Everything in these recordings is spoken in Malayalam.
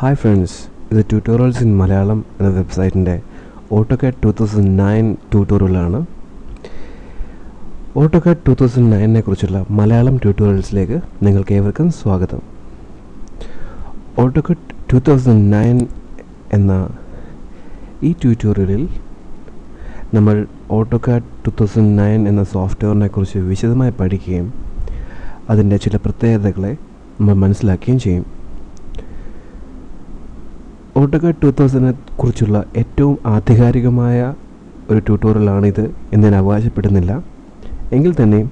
Hi friends, ഇത് ട്യൂട്ടോറിയൽസ് ഇൻ മലയാളം എന്ന വെബ്സൈറ്റിൻ്റെ ഓട്ടോകാഡ് 2009 ട്യൂട്ടോറിയലാണ്. ഓട്ടോകാഡ് 2009 കുറിച്ചുള്ള മലയാളം ട്യൂട്ടോറിയൽസിലേക്ക് നിങ്ങൾക്ക് ഏവർക്കും സ്വാഗതം. ഓട്ടോകാഡ് 2009 എന്ന ഈ ട്യൂട്ടോറിയലിൽ നമ്മൾ ഓട്ടോകാഡ് 2009 എന്ന സോഫ്റ്റ്വെയറിനെ കുറിച്ച് വിശദമായി പഠിക്കുകയും അതിൻ്റെ ചില പ്രത്യേകതകളെ നമ്മൾ മനസ്സിലാക്കുകയും ചെയ്യും. ഓട്ടോകാഡ് 2000 കുറിച്ചുള്ള ഏറ്റവും ആധികാരികമായ ഒരു ട്യൂട്ടോറിയലാണിത് എന്ന് ഞാൻ അവകാശപ്പെടുന്നില്ല. എങ്കിൽ തന്നെയും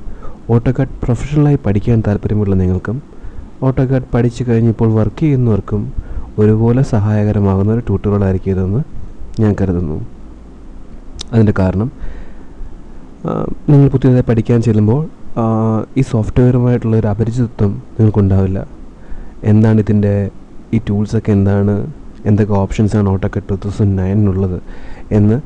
ഓട്ടോകാഡ് പ്രൊഫഷണലായി പഠിക്കാൻ താല്പര്യമുള്ള നിങ്ങൾക്കും ഓട്ടോകാഡ് പഠിച്ചു കഴിഞ്ഞപ്പോൾ വർക്ക് ചെയ്യുന്നവർക്കും ഒരുപോലെ സഹായകരമാകുന്ന ഒരു ട്യൂട്ടോറിയലായിരിക്കും ഇതെന്ന് ഞാൻ കരുതുന്നു. അതിൻ്റെ കാരണം നിങ്ങൾ പുതിയതായി പഠിക്കാൻ ചെല്ലുമ്പോൾ ഈ സോഫ്റ്റ്വെയറുമായിട്ടുള്ള ഒരു അപരിചിതത്വം നിങ്ങൾക്കുണ്ടാവില്ല. എന്താണ് ഇതിൻ്റെ ഈ ടൂൾസൊക്കെ എന്തൊക്കെ ഓപ്ഷൻസാണ് ഓട്ടോകാഡ് 2009 എന്ന്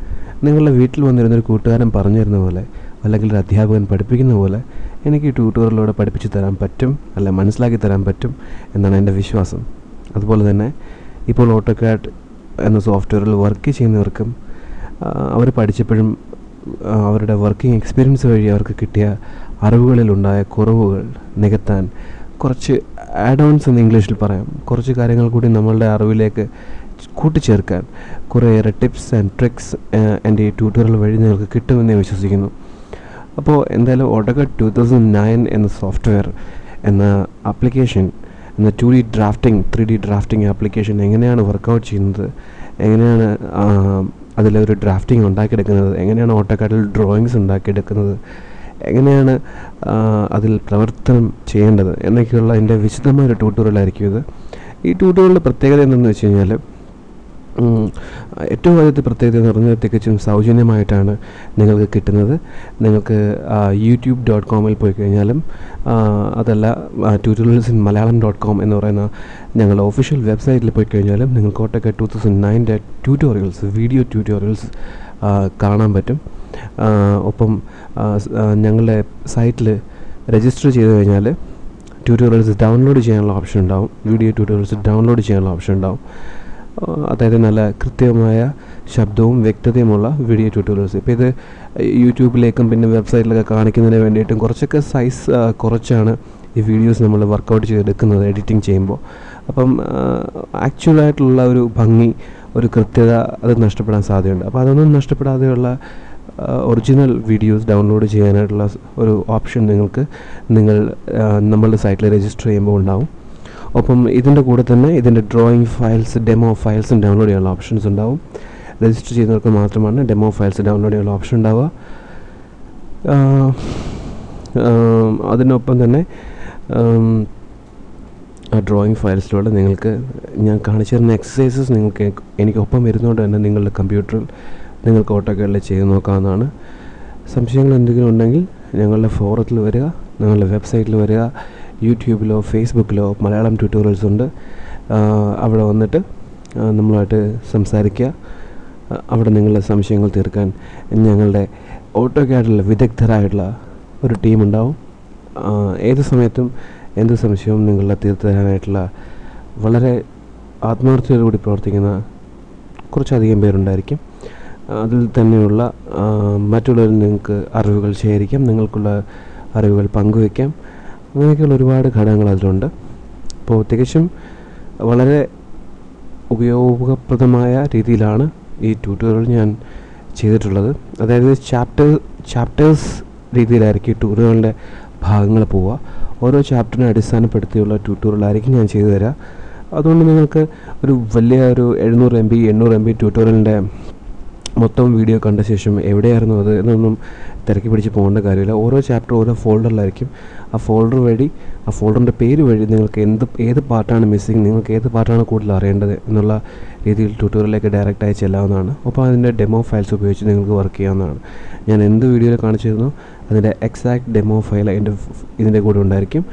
നിങ്ങളുടെ വീട്ടിൽ വന്നിരുന്നൊരു കൂട്ടുകാരൻ പറഞ്ഞു തരുന്ന പോലെ അല്ലെങ്കിൽ ഒരു അധ്യാപകൻ പഠിപ്പിക്കുന്ന പോലെ എനിക്ക് ഈ ട്യൂട്ടോറിയലിലൂടെ പഠിപ്പിച്ച് തരാൻ പറ്റും, അല്ല മനസ്സിലാക്കി തരാൻ പറ്റും എന്നാണ് എൻ്റെ വിശ്വാസം. അതുപോലെ തന്നെ ഇപ്പോൾ ഓട്ടോകാഡ് എന്ന സോഫ്റ്റ്വെയറിൽ വർക്ക് ചെയ്യുന്നവർക്കും അവർ പഠിച്ചപ്പോഴും അവരുടെ വർക്കിംഗ് എക്സ്പീരിയൻസ് വഴി അവർക്ക് കിട്ടിയ അറിവുകളിലുണ്ടായ കുറവുകൾ നികത്താൻ കുറച്ച് ആഡ് ഓൺസ് എന്ന് ഇംഗ്ലീഷിൽ പറയാം, കുറച്ച് കാര്യങ്ങൾ കൂടി നമ്മളുടെ അറിവിലേക്ക് കൂട്ടിച്ചേർക്കാൻ കുറേയേറെ ടിപ്സ് ആൻഡ് ട്രിക്സ് എൻ്റെ ഈ ട്യൂട്ടോറിയൽ വഴി നിങ്ങൾക്ക് കിട്ടുമെന്ന് ഞാൻ വിശ്വസിക്കുന്നു. അപ്പോൾ എന്തായാലും ഓട്ടോകാഡ് 2009 എന്ന സോഫ്റ്റ്വെയർ എന്ന ആപ്ലിക്കേഷൻ എന്ന 2D drafting 3D drafting application എങ്ങനെയാണ് വർക്കൗട്ട് ചെയ്യുന്നത്, എങ്ങനെയാണ് അതിലൊരു ഡ്രാഫ്റ്റിംഗ് ഉണ്ടാക്കിയെടുക്കുന്നത്, എങ്ങനെയാണ് ഓട്ടോകാഡിൽ ഡ്രോയിങ്സ് ഉണ്ടാക്കിയെടുക്കുന്നത്, എങ്ങനെയാണ് അതിൽ പ്രവർത്തനം ചെയ്യേണ്ടത് എന്നൊക്കെയുള്ള എൻ്റെ വിശദമായൊരു ട്യൂട്ടോറിയലായിരിക്കും ഇത്. ഈ ട്യൂട്ടോറിയലിൻ്റെ പ്രത്യേകത എന്തെന്ന് വെച്ച് കഴിഞ്ഞാൽ ഏറ്റവും ആദ്യത്തെ പ്രത്യേകത എന്ന് പറഞ്ഞാൽ തികച്ചും സൗജന്യമായിട്ടാണ് നിങ്ങൾക്ക് കിട്ടുന്നത്. നിങ്ങൾക്ക് youtube.com പോയി കഴിഞ്ഞാലും അതല്ല ട്യൂട്ടോറിയൽസ് ഇൻ മലയാളം.com എന്ന് പറയുന്ന ഞങ്ങളുടെ ഒഫീഷ്യൽ വെബ്സൈറ്റിൽ പോയി കഴിഞ്ഞാലും നിങ്ങൾക്ക് ഓട്ടോകാഡ് 2009 ട്യൂട്ടോറിയൽസ് വീഡിയോ ട്യൂട്ടോറിയൽസ് കാണാൻ പറ്റും. ഒപ്പം ഞങ്ങളുടെ സൈറ്റിൽ രജിസ്റ്റർ ചെയ്ത് കഴിഞ്ഞാൽ ട്യൂട്ടോറിയൽസ് ഡൗൺലോഡ് ചെയ്യാനുള്ള ഓപ്ഷൻ ഉണ്ടാവും, വീഡിയോ ട്യൂട്ടോറിയൽസ് ഡൗൺലോഡ് ചെയ്യാനുള്ള ഓപ്ഷൻ ഉണ്ടാവും. അതായത് നല്ല കൃത്യമായ ശബ്ദവും വ്യക്തതയുമുള്ള വീഡിയോ ട്യൂട്ടോറിയൽസ്. ഇപ്പോൾ ഇത് യൂട്യൂബിലേക്കും പിന്നെ വെബ്സൈറ്റിലൊക്കെ കാണിക്കുന്നതിന് വേണ്ടിയിട്ടും കുറച്ചൊക്കെ സൈസ് കുറച്ചാണ് ഈ വീഡിയോസ് നമ്മൾ വർക്കൗട്ട് ചെയ്തെടുക്കുന്നത് എഡിറ്റിംഗ് ചെയ്യുമ്പോൾ. അപ്പം ആക്ച്വലായിട്ടുള്ള ഒരു ഭംഗി, ഒരു കൃത്യത അത് നഷ്ടപ്പെടാൻ സാധ്യതയുണ്ട്. അപ്പോൾ അതൊന്നും നഷ്ടപ്പെടാതെയുള്ള ഒറിജിനൽ വീഡിയോസ് ഡൗൺലോഡ് ചെയ്യാനായിട്ടുള്ള ഒരു ഓപ്ഷൻ നമ്മളുടെ സൈറ്റിൽ രജിസ്റ്റർ ചെയ്യുമ്പോൾ ഉണ്ടാവും. ഒപ്പം ഇതിൻ്റെ കൂടെ തന്നെ ഇതിൻ്റെ ഡ്രോയിങ് ഫയൽസ്, ഡെമോ ഫയൽസും ഡൗൺലോഡ് ചെയ്യാനുള്ള ഓപ്ഷൻസ് ഉണ്ടാവും. രജിസ്റ്റർ ചെയ്യുന്നവർക്ക് മാത്രമാണ് ഡെമോ ഫയൽസ് ഡൗൺലോഡ് ചെയ്യാനുള്ള ഓപ്ഷൻ ഉണ്ടാവുക. അതിനൊപ്പം തന്നെ ആ ഡ്രോയിങ് ഫയൽസിലൂടെ നിങ്ങൾക്ക് ഞാൻ കാണിച്ചു തരുന്ന എക്സസൈസസ് എനിക്കൊപ്പം വരുന്നതുകൊണ്ട് തന്നെ നിങ്ങളുടെ കമ്പ്യൂട്ടറിൽ നിങ്ങൾക്ക് ഓട്ടോകാഡിൽ ചെയ്ത് നോക്കാവുന്നതാണ്. സംശയങ്ങൾ എന്തെങ്കിലും ഉണ്ടെങ്കിൽ ഞങ്ങളുടെ ഫോറത്തിൽ വരിക, ഞങ്ങളുടെ വെബ്സൈറ്റിൽ വരിക, യൂട്യൂബിലോ ഫേസ്ബുക്കിലോ മലയാളം ട്യൂട്ടോറിയൽസ് ഉണ്ട്, അവിടെ വന്നിട്ട് നമ്മളുമായിട്ട് സംസാരിക്കുക. അവിടെ നിങ്ങളുടെ സംശയങ്ങൾ തീർക്കാൻ ഞങ്ങളുടെ ഓട്ടോകാഡിൽ വിദഗ്ധരായിട്ടുള്ള ഒരു ടീമുണ്ടാവും. ഏത് സമയത്തും എന്ത് സംശയവും നിങ്ങളുടെ തീർത്തു തരാനായിട്ടുള്ള വളരെ ആത്മാർത്ഥതയോടുകൂടി പ്രവർത്തിക്കുന്ന കുറച്ചധികം പേരുണ്ടായിരിക്കും. അതിൽ തന്നെയുള്ള മറ്റുള്ളവരിൽ നിങ്ങൾക്ക് അറിവുകൾ ശേഖരിക്കാം, നിങ്ങൾക്കുള്ള അറിവുകൾ പങ്കുവയ്ക്കാം. അങ്ങനെയൊക്കെയുള്ള ഒരുപാട് ഘടകങ്ങൾ അതിലുണ്ട്. അപ്പോൾ തികച്ചും വളരെ ഉപയോഗപ്രദമായ രീതിയിലാണ് ഈ ട്യൂട്ടോറിയൽ ഞാൻ ചെയ്തിട്ടുള്ളത്. അതായത് ചാപ്റ്റേഴ്സ് രീതിയിലായിരിക്കും ട്യൂട്ടോറിയലിൻ്റെ ഭാഗങ്ങൾ പോവുക. ഓരോ ചാപ്റ്ററിനെ അടിസ്ഥാനപ്പെടുത്തിയുള്ള ട്യൂട്ടോറിയലായിരിക്കും ഞാൻ ചെയ്തു തരാം. അതുകൊണ്ട് നിങ്ങൾക്ക് ഒരു വലിയ ഒരു 700 MB 800 MB ട്യൂട്ടോറിയലിൻ്റെ മൊത്തം വീഡിയോ കണ്ട ശേഷം എവിടെയായിരുന്നു അത് എന്നൊന്നും തിരക്കി പിടിച്ച് പോകേണ്ട കാര്യമില്ല. ഓരോ ചാപ്റ്റർ ഓരോ ഫോൾഡറിലായിരിക്കും. ആ ഫോൾഡറിൻ്റെ പേര് വഴി നിങ്ങൾക്ക് ഏത് പാർട്ടാണ് മിസ്സിങ്, നിങ്ങൾക്ക് ഏത് പാർട്ടാണ് കൂടുതൽ അറിയേണ്ടത് എന്നുള്ള രീതിയിൽ ട്യൂട്ടോറിയലിലേക്ക് ഡയറക്റ്റായി ചെല്ലാവുന്നതാണ്. ഒപ്പം അതിൻ്റെ ഡെമോ ഫയൽസ് ഉപയോഗിച്ച് നിങ്ങൾക്ക് വർക്ക് ചെയ്യാവുന്നതാണ്. ഞാൻ എന്ത് വീഡിയോയിൽ കാണിച്ചിരുന്നു അതിൻ്റെ എക്സാക്ട് ഡെമോ ഫയൽ ഇതിൻ്റെ കൂടെ ഉണ്ടായിരിക്കും.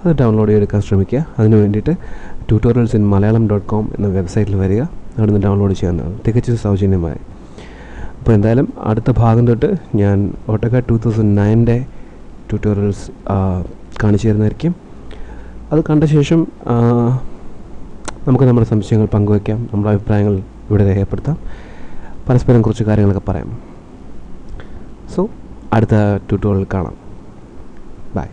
അത് ഡൗൺലോഡ് ചെയ്തെടുക്കാൻ ശ്രമിക്കുക. അതിന് വേണ്ടിയിട്ട് ട്യൂട്ടോറിയൽസ് ഇൻ മലയാളം.com എന്ന വെബ്സൈറ്റിൽ വരിക, അവിടെ നിന്ന് ഡൗൺലോഡ് ചെയ്യാവുന്നതാണ്, തികച്ചും സൗജന്യമായി. അപ്പോൾ എന്തായാലും അടുത്ത ഭാഗം തൊട്ട് ഞാൻ ഓട്ടോകാഡ് 2009 ട്യൂട്ടോറിയൽസ് കാണിച്ചു തരുന്നതായിരിക്കും. അത് കണ്ട ശേഷം നമുക്ക് നമ്മുടെ സംശയങ്ങൾ പങ്കുവയ്ക്കാം, നമ്മുടെ അഭിപ്രായങ്ങൾ ഇവിടെ രേഖപ്പെടുത്താം, പരസ്പരം കുറച്ച് കാര്യങ്ങളൊക്കെ പറയാം. സോ അടുത്ത ട്യൂട്ടോറിയൽ കാണാം. ബൈ.